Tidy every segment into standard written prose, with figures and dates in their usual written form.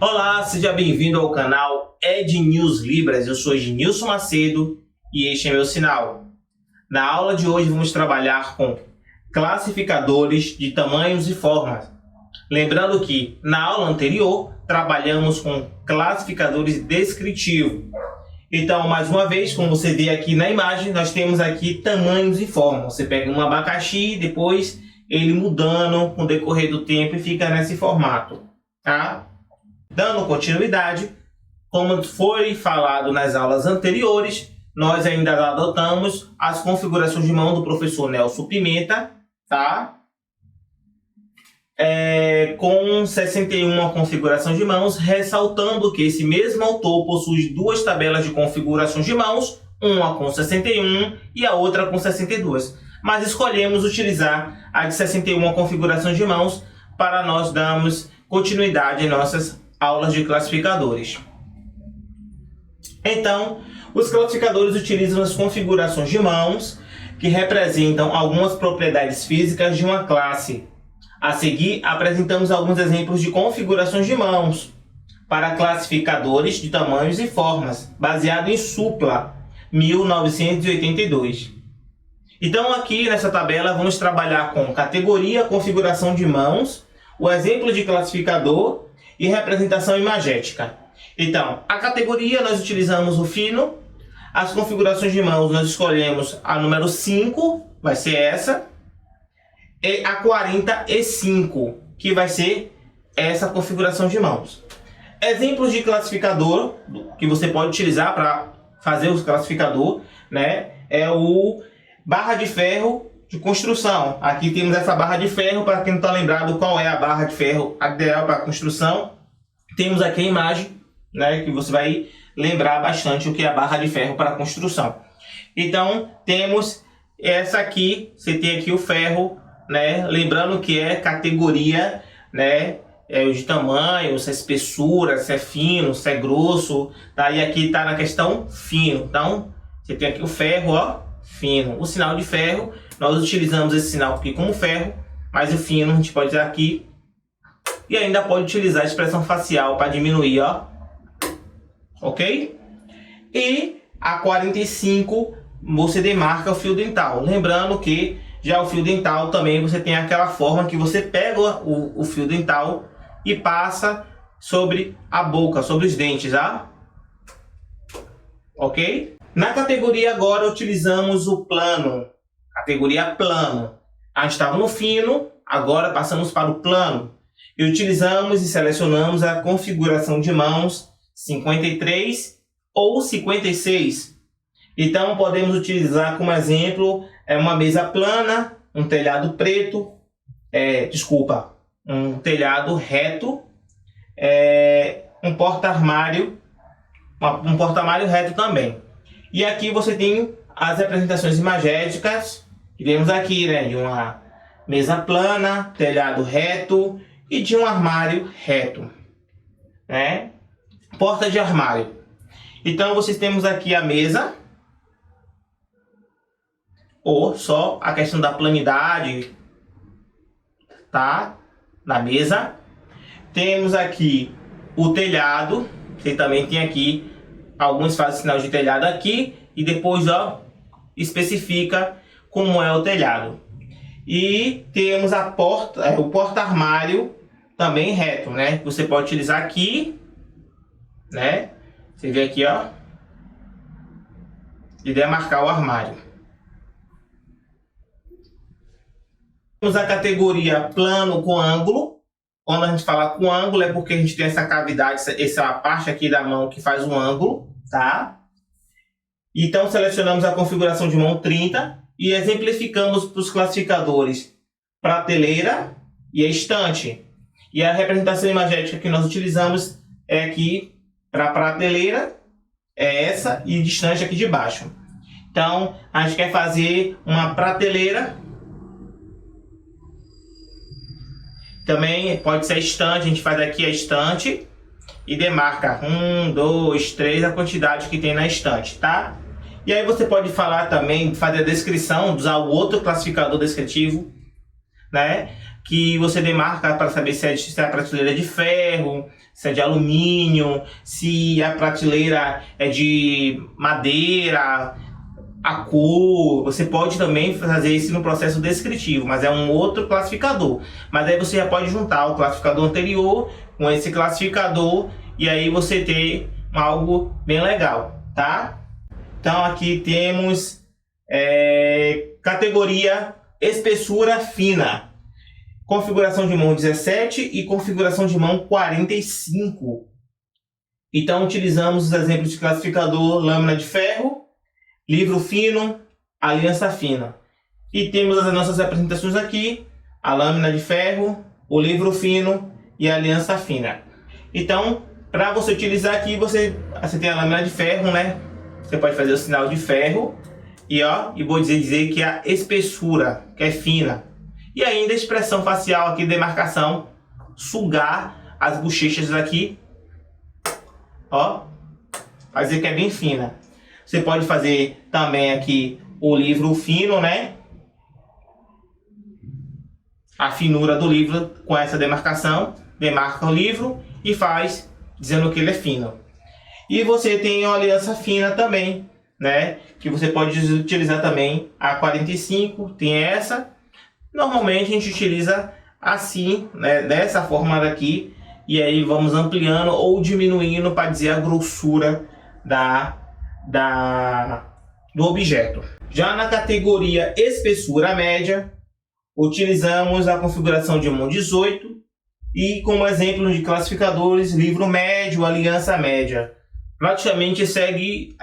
Olá, seja bem-vindo ao canal Ed News Libras. Eu sou Ednilson Macedo e este é meu sinal. Na aula de hoje vamos trabalhar com classificadores de tamanhos e formas. Lembrando que na aula anterior trabalhamos com classificadores descritivos. Então, mais uma vez, como você vê aqui na imagem, nós temos aqui tamanhos e formas. Você pega um abacaxi, depois ele mudando com o decorrer do tempo e fica nesse formato, tá? Dando continuidade, como foi falado nas aulas anteriores, nós ainda adotamos as configurações de mão do professor Nelson Pimenta, tá? Com 61 configurações de mãos, ressaltando que esse mesmo autor possui duas tabelas de configurações de mãos, uma com 61 e a outra com 62. Mas escolhemos utilizar a de 61 configurações de mãos para nós darmos continuidade em nossas aulas de classificadores. Então, os classificadores utilizam as configurações de mãos que representam algumas propriedades físicas de uma classe. A seguir, apresentamos alguns exemplos de configurações de mãos para classificadores de tamanhos e formas, baseado em Supla, 1982. Então, aqui nessa tabela, vamos trabalhar com categoria, configuração de mãos, o exemplo de classificador e representação imagética. Então, a categoria nós utilizamos o fino, as configurações de mãos nós escolhemos a número 5, vai ser essa, e a 45, que vai ser essa configuração de mãos. Exemplos de classificador que você pode utilizar para fazer o classificador, né, é o barra de ferro de construção. Aqui temos essa barra de ferro, para quem não está lembrado qual é a barra de ferro ideal para construção. Temos aqui a imagem, né, que você vai lembrar bastante o que é a barra de ferro para construção. Então, temos essa aqui, você tem aqui o ferro, né, lembrando que é categoria, né, de tamanho, se é espessura, se é fino, se é grosso, tá? E aqui está na questão fino. Então, você tem aqui o ferro, ó, fino. O sinal de ferro, nós utilizamos esse sinal aqui como ferro, mas o fino a gente pode usar aqui. E ainda pode utilizar a expressão facial para diminuir, ó. Ok? E a 45 você demarca o fio dental. Lembrando que já o fio dental também você tem aquela forma que você pega o fio dental e passa sobre a boca, sobre os dentes, tá? Ok? Na categoria agora utilizamos o plano. Categoria plano. A gente estava no fino, agora passamos para o plano. E utilizamos e selecionamos a configuração de mãos 53 ou 56. Então podemos utilizar como exemplo uma mesa plana, um telhado preto, um telhado reto, um porta-armário, um porta-armário reto também. E aqui você tem as representações imagéticas que temos aqui, né, de uma mesa plana, telhado reto e de um armário reto, né? Porta de armário. Então vocês temos aqui a mesa, ou só a questão da planidade, tá? Da mesa. Temos aqui o telhado, você também tem aqui, alguns fazem sinal de telhado aqui e depois, ó, especifica como é o telhado. E temos a porta, o porta-armário também reto, né? Você pode utilizar aqui, né? Você vê aqui, ó, e demarcar o armário. Temos a categoria plano com ângulo. Quando a gente fala com ângulo é porque a gente tem essa cavidade, essa parte aqui da mão que faz um ângulo, tá? Então selecionamos a configuração de mão 30 e exemplificamos para os classificadores prateleira e estante. E a representação imagética que nós utilizamos é aqui para prateleira, é essa, e distante aqui de baixo. Então a gente quer fazer uma prateleira. Também pode ser estante, a gente faz aqui a estante e demarca 1, 2, 3 a quantidade que tem na estante, tá? E aí você pode falar também, fazer a descrição, usar o outro classificador descritivo, né? que você demarca para saber se a prateleira é de ferro, se é de alumínio, se a prateleira é de madeira, a cor. Você pode também fazer isso no processo descritivo, mas é um outro classificador. Mas aí você já pode juntar o classificador anterior com esse classificador e aí você ter algo bem legal, tá? Então aqui temos categoria espessura fina, configuração de mão 17 e configuração de mão 45. Então utilizamos os exemplos de classificador lâmina de ferro, livro fino, aliança fina. E temos as nossas representações aqui, a lâmina de ferro, o livro fino e a aliança fina. Então, para você utilizar aqui, você tem a lâmina de ferro, né? Você pode fazer o sinal de ferro e vou dizer que a espessura, que é fina. E ainda a expressão facial aqui, demarcação, sugar as bochechas aqui, ó, fazer que é bem fina. Você pode fazer também aqui o livro fino, né? A finura do livro com essa demarcação, demarca o livro e faz dizendo que ele é fino. E você tem a aliança fina também, né? Que você pode utilizar também a 45, tem essa. Normalmente a gente utiliza assim, né? Dessa forma daqui. E aí vamos ampliando ou diminuindo para dizer a grossura do objeto. Já na categoria espessura média, utilizamos a configuração de mão 18 e como exemplo de classificadores, livro médio, aliança média. Praticamente segue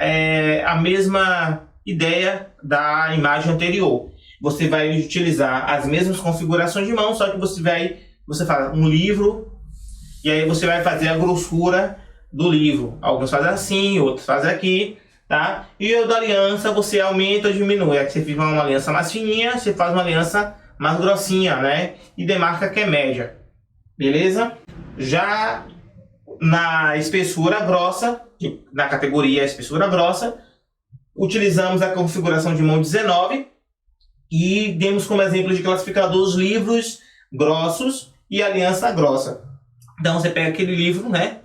a mesma ideia da imagem anterior. Você vai utilizar as mesmas configurações de mão, só que você faz um livro e aí você vai fazer a grossura do livro. Alguns fazem assim, outros fazem aqui, tá? E o da aliança você aumenta ou diminui. Aqui você faz uma aliança mais fininha, você faz uma aliança mais grossinha, né? E demarca que é média, beleza? Já na espessura grossa, na categoria espessura grossa, utilizamos a configuração de mão 19 e demos como exemplo de classificador os livros grossos e aliança grossa. Então você pega aquele livro, né?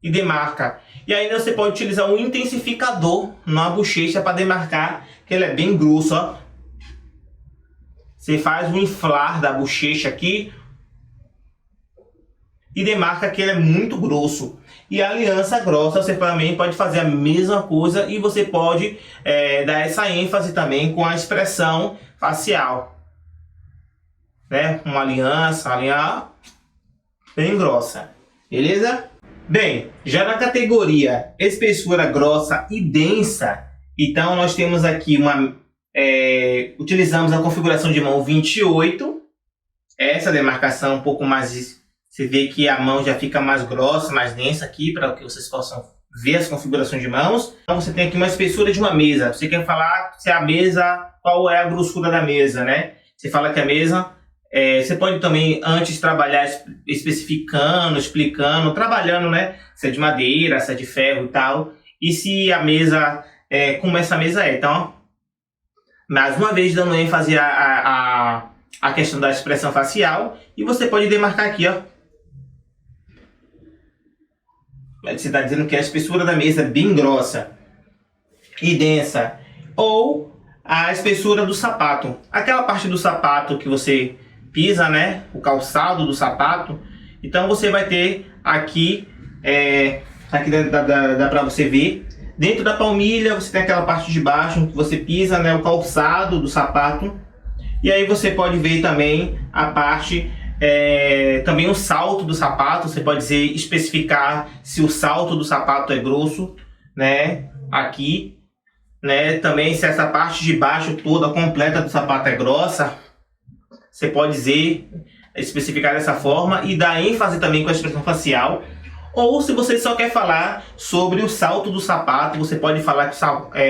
E demarca. E ainda você pode utilizar um intensificador na bochecha para demarcar que ele é bem grosso, ó. Você faz um inflar da bochecha aqui e demarca que ele é muito grosso. E a aliança grossa você também pode fazer a mesma coisa e você pode dar essa ênfase também com a expressão facial, né? Uma aliança bem grossa, beleza? Bem, já na categoria espessura grossa e densa, então nós temos aqui utilizamos a configuração de mão 28, essa demarcação um pouco mais, você vê que a mão já fica mais grossa, mais densa aqui, para que vocês possam ver as configurações de mãos. Então você tem aqui uma espessura de uma mesa, você quer falar se a mesa, qual é a grossura da mesa, né? Você fala que a mesa, você pode também antes trabalhar especificando, explicando, trabalhando, né? Se é de madeira, se é de ferro e tal, e se a mesa, como essa mesa é, então... Mais uma vez dando ênfase a questão da expressão facial. E você pode demarcar aqui, ó. Você está dizendo que a espessura da mesa é bem grossa e densa. Ou a espessura do sapato. Aquela parte do sapato que você pisa, né? O calçado do sapato. Então você vai ter aqui... aqui dá para você ver. Dentro da palmilha você tem aquela parte de baixo que você pisa, né, o calçado do sapato. E aí você pode ver também a parte, também o salto do sapato. Você pode especificar se o salto do sapato é grosso, né, aqui, né, também se essa parte de baixo toda completa do sapato é grossa. Você pode especificar dessa forma e dar ênfase também com a expressão facial. Ou se você só quer falar sobre o salto do sapato, você pode falar que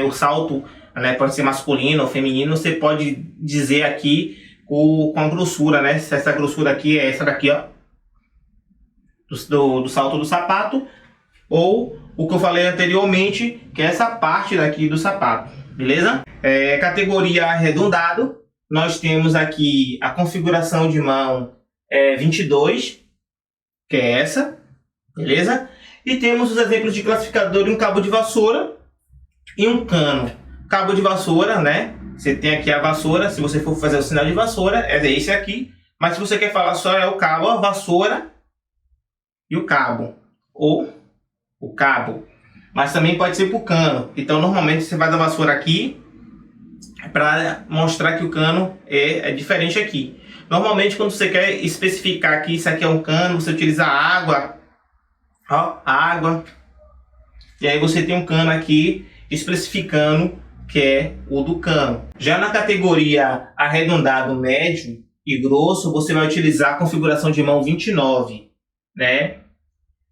o salto, né, pode ser masculino ou feminino. Você pode dizer aqui com a grossura, né? Se essa grossura aqui é essa daqui, ó, do salto do sapato. Ou o que eu falei anteriormente, que é essa parte daqui do sapato, beleza? Categoria arredondado. nós temos aqui a configuração de mão 22, que é essa, beleza? E temos os exemplos de classificador e um cabo de vassoura e um cano. Cabo de vassoura, né? Você tem aqui a vassoura, se você for fazer o sinal de vassoura, é esse aqui. Mas se você quer falar só é o cabo, a vassoura e o cabo. Ou o cabo. Mas também pode ser para o cano. Então, normalmente, você vai da vassoura aqui para mostrar que o cano é diferente aqui. Normalmente, quando você quer especificar que isso aqui é um cano, você utiliza água. Ó, água. E aí você tem um cano aqui especificando que é o do cano. Já na categoria arredondado, médio e grosso, você vai utilizar a configuração de mão 29, né?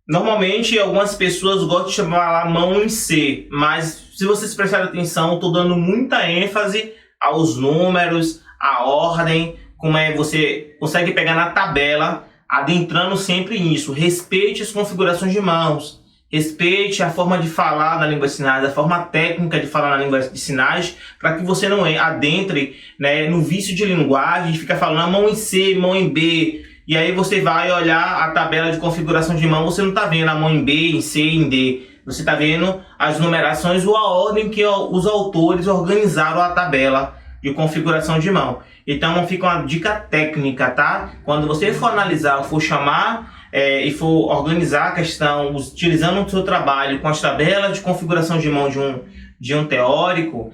Normalmente, algumas pessoas gostam de chamar a mão em C, mas se vocês prestarem atenção, estou dando muita ênfase aos números, à ordem, como você consegue pegar na tabela, adentrando sempre nisso. Respeite as configurações de mãos, respeite a forma de falar na língua de sinais, a forma técnica de falar na língua de sinais, para que você não adentre, né, no vício de linguagem, de ficar falando a mão em C, mão em B. E aí você vai olhar a tabela de configuração de mão, você não está vendo a mão em B, em C, em D. Você está vendo as numerações ou a ordem que os autores organizaram a tabela de configuração de mão. Então fica uma dica técnica, tá? Quando você for analisar, for chamar e for organizar a questão utilizando o seu trabalho com as tabelas de configuração de mão de um teórico,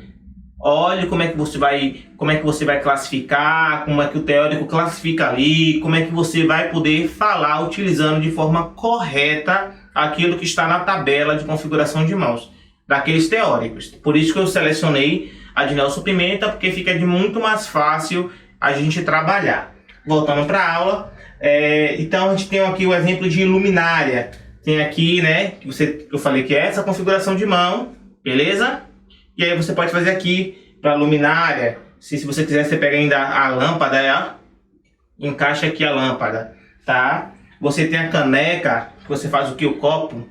olhe como é que você vai classificar, como é que o teórico classifica ali, como é que você vai poder falar utilizando de forma correta aquilo que está na tabela de configuração de mãos daqueles teóricos. Por isso que eu selecionei a de Nelson Pimenta, porque fica de muito mais fácil a gente trabalhar. Voltando para a aula, então a gente tem aqui o exemplo de luminária. Tem aqui, né, que eu falei que é essa configuração de mão, beleza? E aí você pode fazer aqui para luminária, se você quiser, você pega ainda a lâmpada, encaixa aqui a lâmpada, tá? Você tem a caneca, que você faz o que? O copo,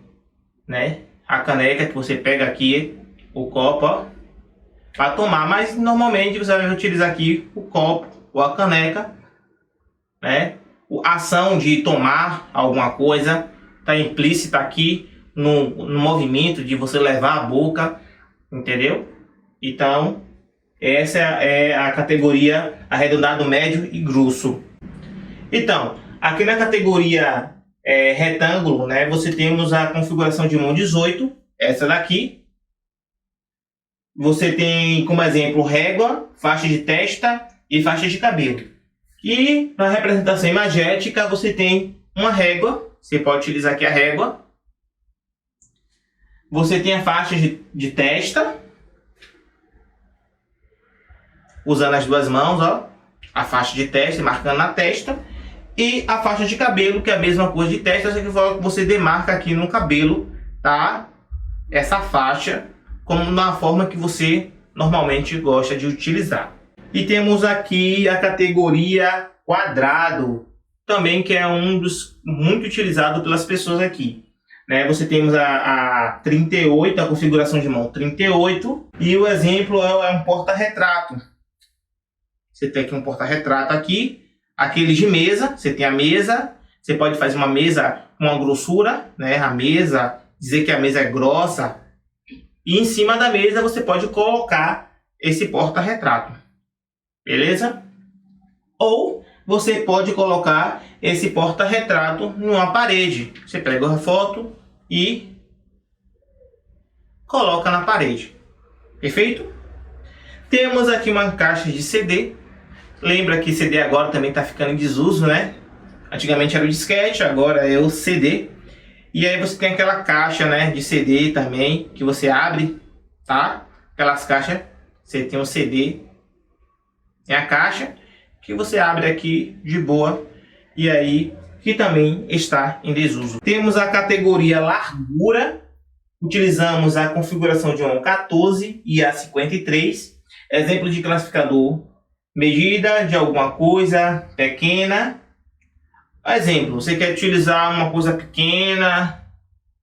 né? A caneca que você pega aqui, o copo, ó, para tomar, mas normalmente você vai utilizar aqui o copo ou a caneca, né? A ação de tomar alguma coisa está implícita aqui no movimento de você levar a boca, entendeu? Então, essa é a categoria arredondado, médio e grosso. Então, aqui na categoria retângulo, né, você temos a configuração de mão 18, essa daqui. Você tem como exemplo régua, faixa de testa e faixa de cabelo. E na representação imagética você tem uma régua, você pode utilizar aqui a régua. Você tem a faixa de testa, usando as duas mãos, ó, a faixa de testa, marcando na testa, e a faixa de cabelo, que é a mesma coisa de testa, só que você demarca aqui no cabelo, tá? Essa faixa, como na forma que você normalmente gosta de utilizar. E temos aqui a categoria quadrado, também que é um dos muito utilizado pelas pessoas aqui. Né? Você temos a 38, a configuração de mão 38, e o exemplo é um porta-retrato. Você tem aqui um porta-retrato aqui, aquele de mesa, você tem a mesa, você pode fazer uma mesa com uma grossura, né? A mesa, dizer que a mesa é grossa, e em cima da mesa você pode colocar esse porta-retrato, beleza? Ou você pode colocar esse porta-retrato numa parede. Você pega a foto e coloca na parede. Perfeito? Temos aqui uma caixa de CD. Lembra que CD agora também está ficando em desuso, né? Antigamente era o disquete, agora é o CD. E aí você tem aquela caixa, né, de CD também, que você abre, tá? Aquelas caixas, você tem um CD, tem a caixa, que você abre aqui de boa, e aí que também está em desuso. Temos a categoria largura, utilizamos a configuração de mão 14 e a 53, exemplo de classificador, medida de alguma coisa pequena. Exemplo, você quer utilizar uma coisa pequena,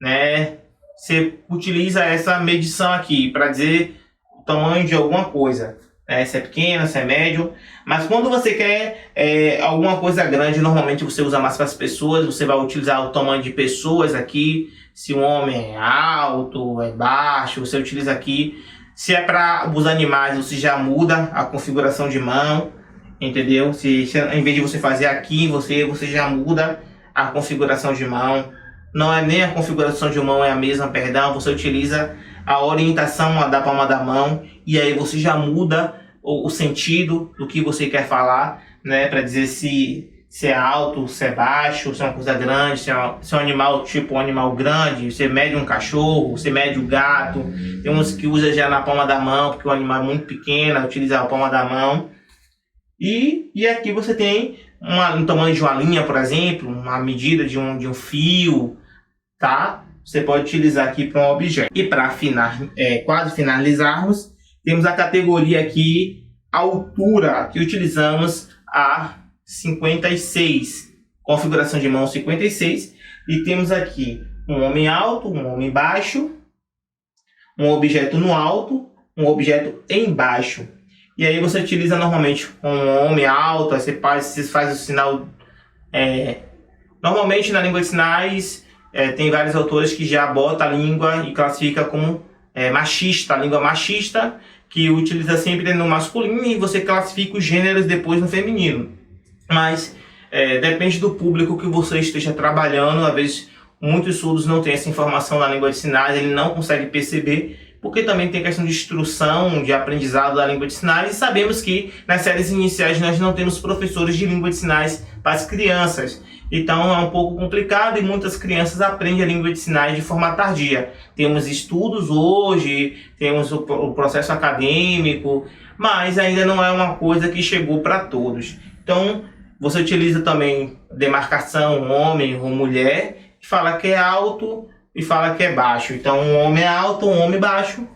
né? Você utiliza essa medição aqui para dizer o tamanho de alguma coisa. né? Se é pequeno, se é médio. Mas quando você quer alguma coisa grande, normalmente você usa mais para as pessoas, você vai utilizar o tamanho de pessoas aqui. Se o homem é alto, é baixo, você utiliza aqui. Se é para os animais, você já muda a configuração de mão, entendeu? Se em vez de você fazer aqui, você já muda a configuração de mão. Não é nem a configuração de mão, é a mesma, perdão. Você utiliza a orientação da palma da mão e aí você já muda o sentido do que você quer falar, né? Para dizer se é alto, se é baixo, se é uma coisa grande, se é um animal tipo um animal grande, você mede um cachorro, você mede o gato. Tem uns que usa já na palma da mão, porque o animal é muito pequeno, utiliza a palma da mão. E aqui você tem um tamanho de uma linha, por exemplo, uma medida de um fio, tá? Você pode utilizar aqui para um objeto. E para quase finalizarmos, temos a categoria aqui, altura, que utilizamos a 56, configuração de mão 56, e temos aqui um homem alto, um homem baixo, um objeto no alto, um objeto embaixo. E aí você utiliza normalmente um homem alto, aí você faz o sinal. Normalmente na língua de sinais tem vários autores que já botam a língua e classifica como machista, a língua machista, que utiliza sempre no masculino e você classifica os gêneros depois no feminino. Mas depende do público que você esteja trabalhando. Às vezes muitos surdos não têm essa informação na língua de sinais, ele não consegue perceber, porque também tem questão de instrução, de aprendizado da língua de sinais, e sabemos que nas séries iniciais nós não temos professores de língua de sinais para as crianças. Então é um pouco complicado e muitas crianças aprendem a língua de sinais de forma tardia. Temos estudos hoje, temos o processo acadêmico, mas ainda não é uma coisa que chegou para todos. Então você utiliza também demarcação homem ou mulher, que fala que é alto e fala que é baixo. Então um homem é alto, um homem baixo,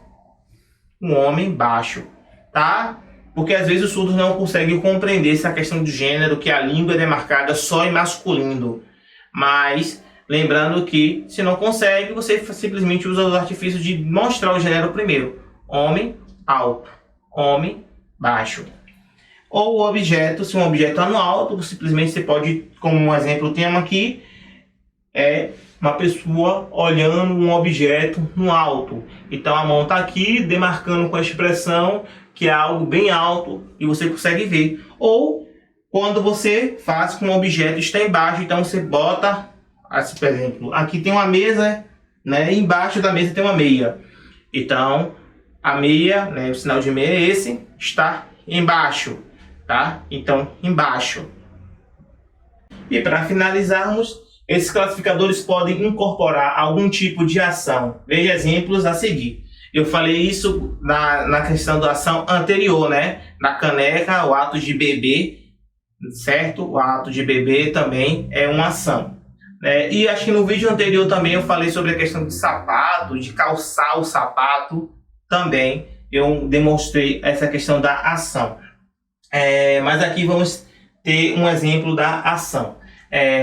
um homem baixo, tá? Porque às vezes os surdos não conseguem compreender essa questão de gênero, que a língua é demarcada só em masculino. Mas lembrando que se não consegue, você simplesmente usa os artifícios de mostrar o gênero primeiro. Homem alto, homem baixo. Ou o objeto, se um objeto é no alto, simplesmente você pode, como um exemplo temos aqui, uma pessoa olhando um objeto no alto. Então a mão está aqui demarcando com a expressão que é algo bem alto e você consegue ver. Ou quando você faz com um objeto está embaixo, então você bota, assim, por exemplo, aqui tem uma mesa, né? E embaixo da mesa tem uma meia. Então a meia, né, o sinal de meia é esse, está embaixo, tá? Então embaixo. E para finalizarmos, esses classificadores podem incorporar algum tipo de ação. Veja exemplos a seguir. Eu falei isso na questão da ação anterior, né? Na caneca, o ato de beber, certo? O ato de beber também é uma ação. E acho que no vídeo anterior também eu falei sobre a questão de sapato, de calçar o sapato. Também eu demonstrei essa questão da ação. Mas aqui vamos ter um exemplo da ação.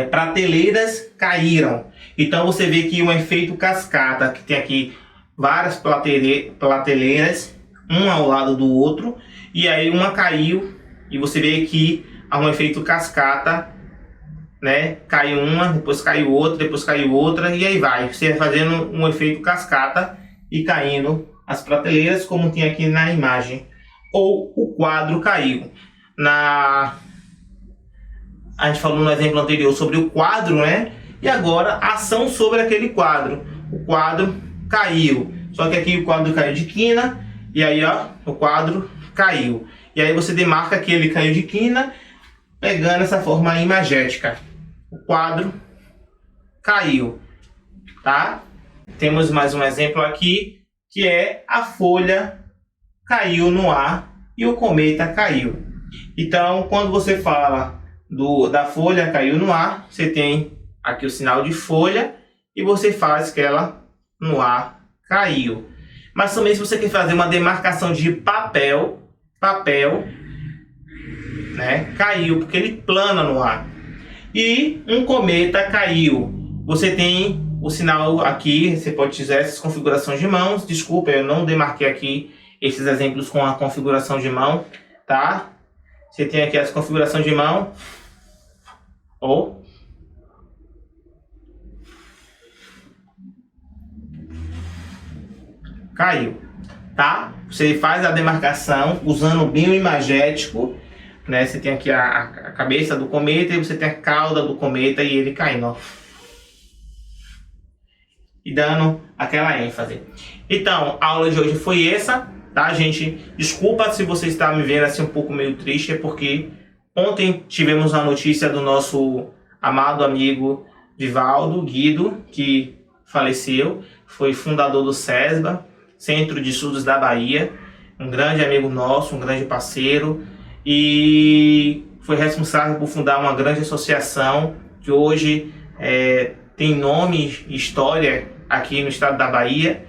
Prateleiras caíram. Então você vê que um efeito cascata, que tem aqui várias prateleiras, um ao lado do outro, e aí uma caiu, e você vê que há um efeito cascata, né? Caiu uma, depois caiu outra, depois caiu outra, e aí vai. Você vai fazendo um efeito cascata e caindo as prateleiras, como tem aqui na imagem. Ou o quadro caiu. A gente falou no exemplo anterior sobre o quadro, né? E agora a ação sobre aquele quadro. O quadro caiu. Só que aqui o quadro caiu de quina. E aí, ó, o quadro caiu. E aí você demarca que ele caiu de quina, pegando essa forma imagética. O quadro caiu, tá? Temos mais um exemplo aqui, que é a folha caiu no ar e o cometa caiu. Então, quando você fala da folha caiu no ar, você tem aqui o sinal de folha e você faz que ela no ar caiu. Mas também se você quer fazer uma demarcação de papel, né, caiu, porque ele plana no ar. E um cometa caiu. Você tem o sinal aqui, você pode utilizar essas configurações de mãos. Desculpa, eu não demarquei aqui esses exemplos com a configuração de mão, tá? Você tem aqui as configurações de mão, ou caiu, tá? Você faz a demarcação usando o bioimagético, né? Você tem aqui a cabeça do cometa e você tem a cauda do cometa e ele caindo, ó. E dando aquela ênfase. Então, a aula de hoje foi essa, tá, gente? Desculpa se você está me vendo assim um pouco meio triste, é porque ontem tivemos a notícia do nosso amado amigo Vivaldo Guido, que faleceu, foi fundador do CESBA, Centro de Estudos da Bahia, um grande amigo nosso, um grande parceiro, e foi responsável por fundar uma grande associação que hoje tem nome e história aqui no estado da Bahia.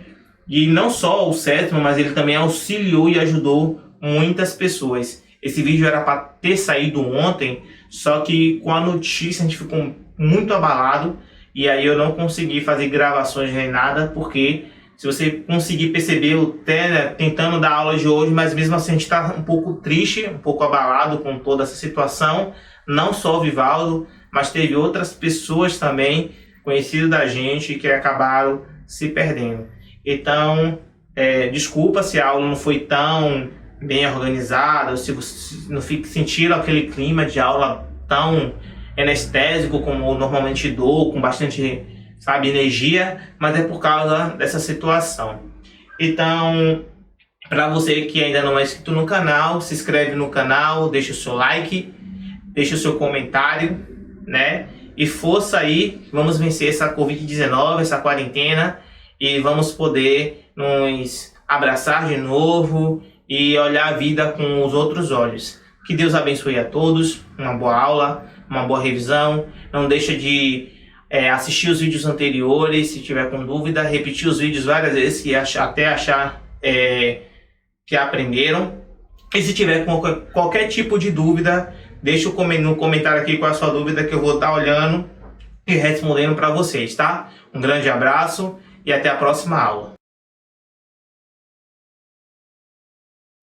E não só o CESBA, mas ele também auxiliou e ajudou muitas pessoas. Esse vídeo era para ter saído ontem, só que com a notícia a gente ficou muito abalado e aí eu não consegui fazer gravações nem nada, porque se você conseguir perceber, eu até tentando dar aula de hoje, mas mesmo assim a gente está um pouco triste, um pouco abalado com toda essa situação. Não só o Vivaldo, mas teve outras pessoas também, conhecidas da gente, que acabaram se perdendo. Então, desculpa se a aula não foi tão bem organizada, se vocês não sentiram aquele clima de aula tão anestésico como eu normalmente dou, com bastante, sabe, energia, mas é por causa dessa situação. Então, para você que ainda não é inscrito no canal, se inscreve no canal, deixa o seu like, deixa o seu comentário, né? E força aí, vamos vencer essa Covid-19, essa quarentena, e vamos poder nos abraçar de novo e olhar a vida com os outros olhos. Que Deus abençoe a todos, uma boa aula, uma boa revisão. Não deixa de assistir os vídeos anteriores, se tiver com dúvida, repetir os vídeos várias vezes até achar que aprenderam. E se tiver com qualquer tipo de dúvida, deixa no comentário aqui qual é a sua dúvida, que eu vou estar olhando e respondendo para vocês, tá? Um grande abraço e até a próxima aula.